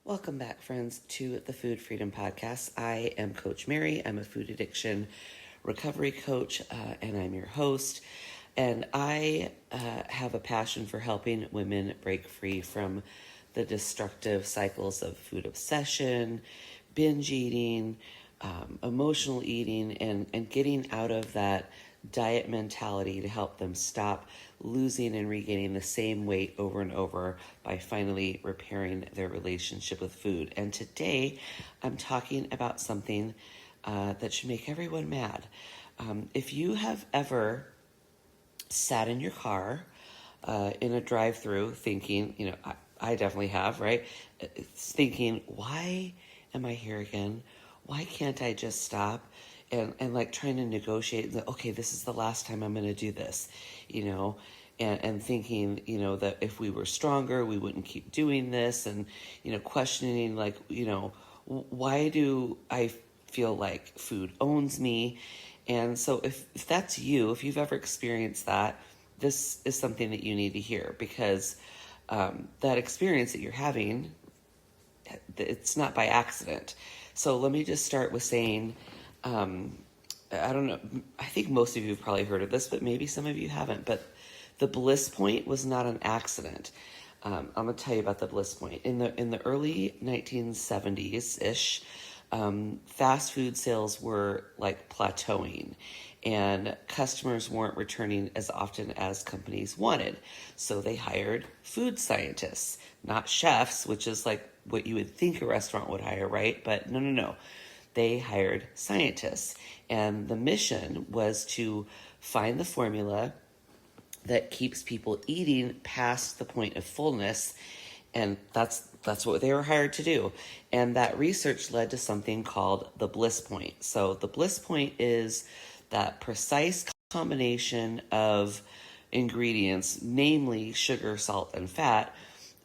Welcome back, friends, to the Food Freedom Podcast. I am Coach Mary. I'm a food addiction recovery coach, and I'm your host. And I have a passion for helping women break free from the destructive cycles of food obsession, binge eating, emotional eating, and getting out of that diet mentality to help them stop losing and regaining the same weight over and over by finally repairing their relationship with food. And today I'm talking about something that should make everyone mad. If you have ever sat in your car in a drive-through thinking, I definitely have, right? Thinking, why am I here again? Why can't I just stop? And like trying to negotiate, okay, this is the last time I'm going to do this, and thinking, that if we were stronger, we wouldn't keep doing this, and, questioning like, why do I feel like food owns me? And so if that's you, if you've ever experienced that, this is something that you need to hear, because that experience that you're having, it's not by accident. So let me just start with saying, I don't know, I think most of you have probably heard of this, but maybe some of you haven't, but the bliss point was not an accident. I'm going to tell you about the bliss point. In the early 1970s-ish, fast food sales were like plateauing, and customers weren't returning as often as companies wanted. So they hired food scientists, not chefs, which is like what you would think a restaurant would hire, right? But no. They hired scientists, and the mission was to find the formula that keeps people eating past the point of fullness, and that's what they were hired to do. And that research led to something called the bliss point. So the bliss point is that precise combination of ingredients, namely sugar, salt, and fat,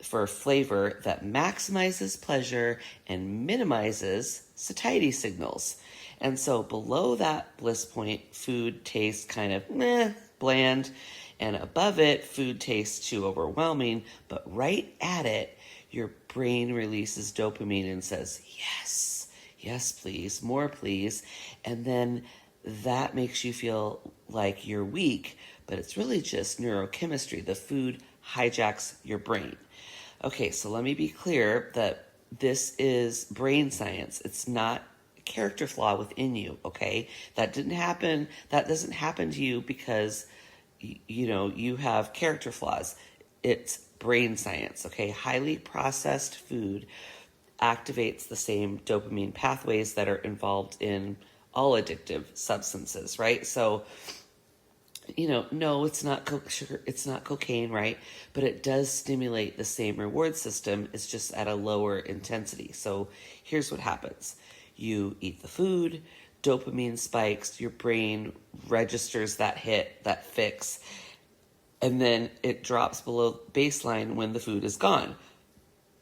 for flavor that maximizes pleasure and minimizes satiety signals. And so below that bliss point, food tastes kind of bland, and above it, food tastes too overwhelming. But right at it, your brain releases dopamine and says, yes, please, more please. And then that makes you feel like you're weak, but it's really just neurochemistry. The food hijacks your brain. Okay, so let me be clear that this is brain science. It's not a character flaw within you, okay? That didn't happen. That doesn't happen to you because, you have character flaws. It's brain science, okay? Highly processed food activates the same dopamine pathways that are involved in all addictive substances, right? So, no, it's not sugar, it's not cocaine, right? But it does stimulate the same reward system. It's just at a lower intensity. So here's what happens. You eat the food, dopamine spikes, your brain registers that hit, that fix, and then it drops below baseline when the food is gone.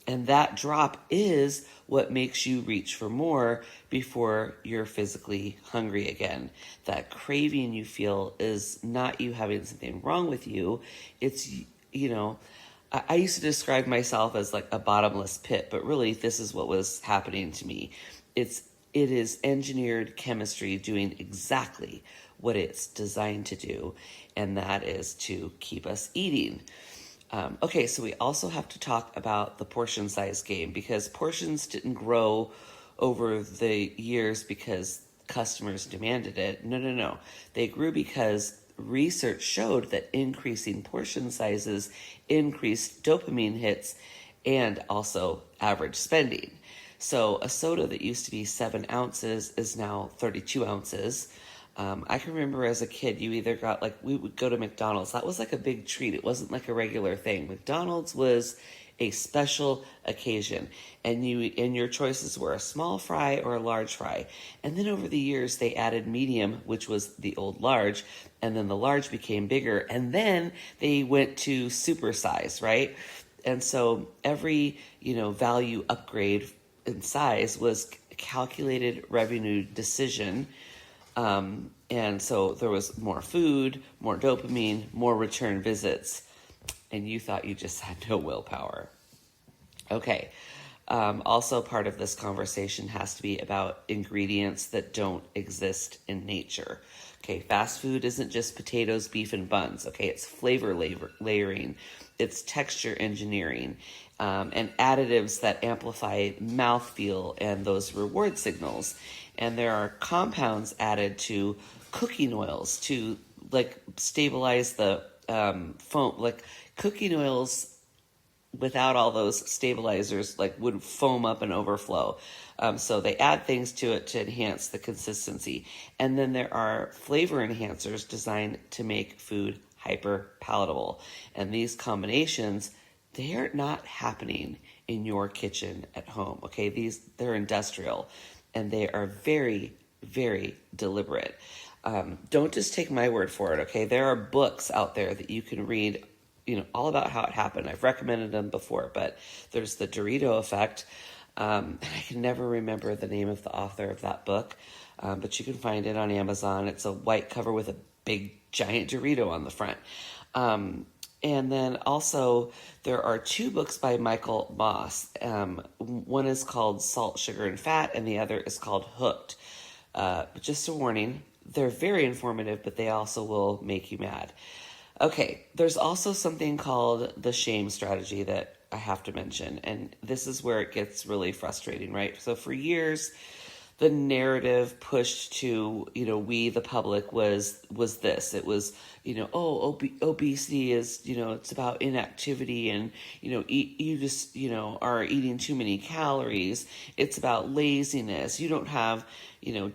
And that drop is what makes you reach for more before you're physically hungry again. That craving you feel is not you having something wrong with you. It's, I used to describe myself as like a bottomless pit, but really this is what was happening to me. It is engineered chemistry doing exactly what it's designed to do, and that is to keep us eating. Okay, so we also have to talk about the portion size game, because portions didn't grow over the years because customers demanded it. No. They grew because research showed that increasing portion sizes increased dopamine hits and also average spending. So a soda that used to be 7 ounces is now 32 ounces. I can remember as a kid, you either got we would go to McDonald's. That was like a big treat. It wasn't like a regular thing. McDonald's was a special occasion, and your choices were a small fry or a large fry. And then over the years, they added medium, which was the old large, and then the large became bigger, and then they went to super size, right? And so every, value upgrade in size was a calculated revenue decision. And so there was more food, more dopamine, more return visits, and you thought you just had no willpower. Okay. Also, part of this conversation has to be about ingredients that don't exist in nature. Okay, fast food isn't just potatoes, beef, and buns. Okay, it's flavor layering, it's texture engineering, and additives that amplify mouthfeel and those reward signals. And there are compounds added to cooking oils to like stabilize the foam. Like cooking oils without all those stabilizers like would foam up and overflow. So they add things to it to enhance the consistency. And then there are flavor enhancers designed to make food hyper palatable. And these combinations, they are not happening in your kitchen at home. Okay, they're industrial and they are very, very deliberate. Don't just take my word for it. Okay, there are books out there that you can read, all about how it happened. I've recommended them before, but there's the Dorito effect. I can never remember the name of the author of that book, but you can find it on Amazon. It's a white cover with a big giant Dorito on the front. And then also there are 2 books by Michael Moss. One is called Salt, Sugar, and Fat, and the other is called Hooked. But just a warning, they're very informative, but they also will make you mad. Okay, there's also something called the shame strategy that I have to mention, and this is where it gets really frustrating, right? So for years, the narrative pushed to, we, the public, was this. It was, obesity is, it's about inactivity and, you just, are eating too many calories. It's about laziness. You don't have,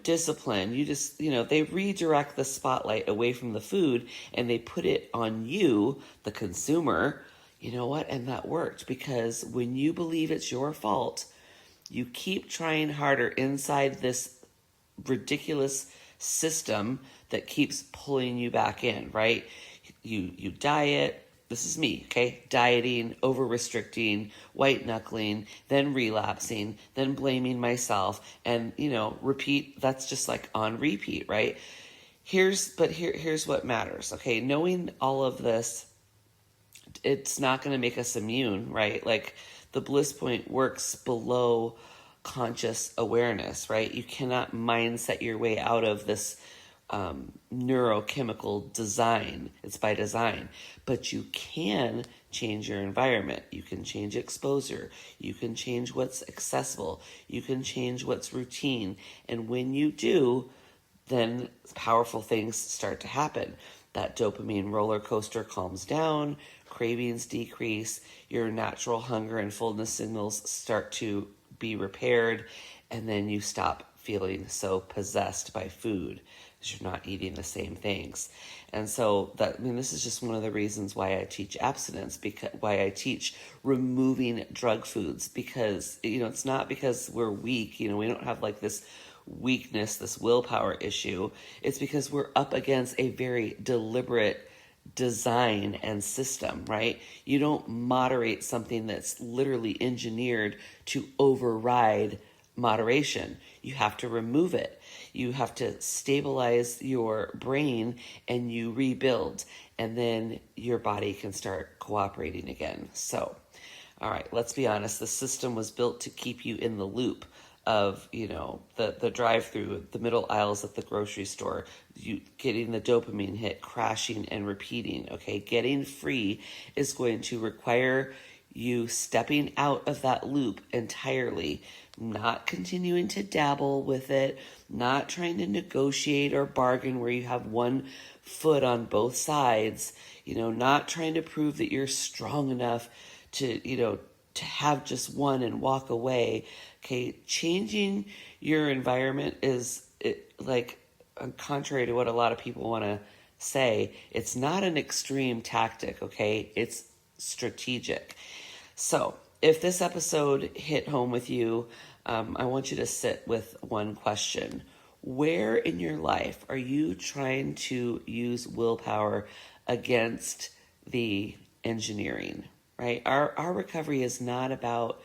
discipline. You just, they redirect the spotlight away from the food and they put it on you, the consumer. You know what? And that worked, because when you believe it's your fault, you keep trying harder inside this ridiculous system that keeps pulling you back in, right? You diet. This is me, okay? Dieting, over-restricting, white-knuckling, then relapsing, then blaming myself, and, repeat. That's just like on repeat, right? Here's what matters, okay? Knowing all of this, it's not going to make us immune, right? Like, the bliss point works below conscious awareness, right? You cannot mindset your way out of this neurochemical design. It's by design. But you can change your environment. You can change exposure. You can change what's accessible. You can change what's routine. And when you do, then powerful things start to happen. That dopamine roller coaster calms down, cravings decrease, your natural hunger and fullness signals start to be repaired, and then you stop feeling so possessed by food because you're not eating the same things. And so this is just one of the reasons why I teach abstinence, why I teach removing drug foods, because, it's not because we're weak, we don't have like this weakness, this willpower issue. It's because we're up against a very deliberate design and system, right? You don't moderate something that's literally engineered to override moderation. You have to remove it. You have to stabilize your brain and you rebuild, and then your body can start cooperating again. So, all right, let's be honest. The system was built to keep you in the loop of, the drive-through, the middle aisles at the grocery store, you getting the dopamine hit, crashing and repeating, okay? Getting free is going to require you stepping out of that loop entirely, not continuing to dabble with it, not trying to negotiate or bargain where you have one foot on both sides, not trying to prove that you're strong enough to, to have just one and walk away. Okay, changing your environment is contrary to what a lot of people want to say. It's not an extreme tactic, okay? It's strategic. So if this episode hit home with you, I want you to sit with one question. Where in your life are you trying to use willpower against the engineering, right? Our recovery is not about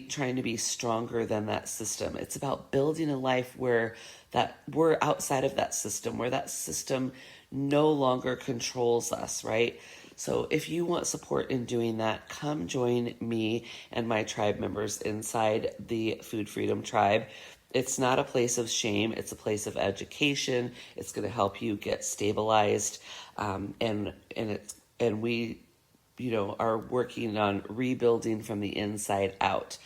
trying to be stronger than that system. It's about building a life where that we're outside of that system, where that system no longer controls us, right? So if you want support in doing that, come join me and my tribe members inside the Food Freedom Tribe. It's not a place of shame. It's a place of education. It's going to help you get stabilized. And we, are working on rebuilding from the inside out.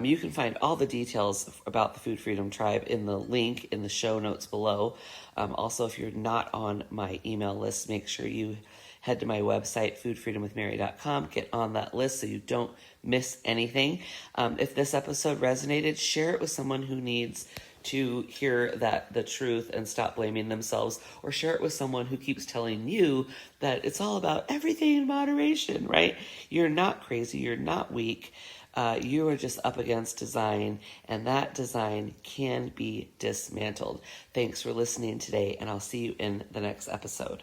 You can find all the details about the Food Freedom Tribe in the link in the show notes below. Also, if you're not on my email list, make sure you head to my website, foodfreedomwithmary.com. Get on that list so you don't miss anything. If this episode resonated, share it with someone who needs to hear the truth and stop blaming themselves, or share it with someone who keeps telling you that it's all about everything in moderation, right? You're not crazy. You're not weak. You are just up against design, and that design can be dismantled. Thanks for listening today, and I'll see you in the next episode.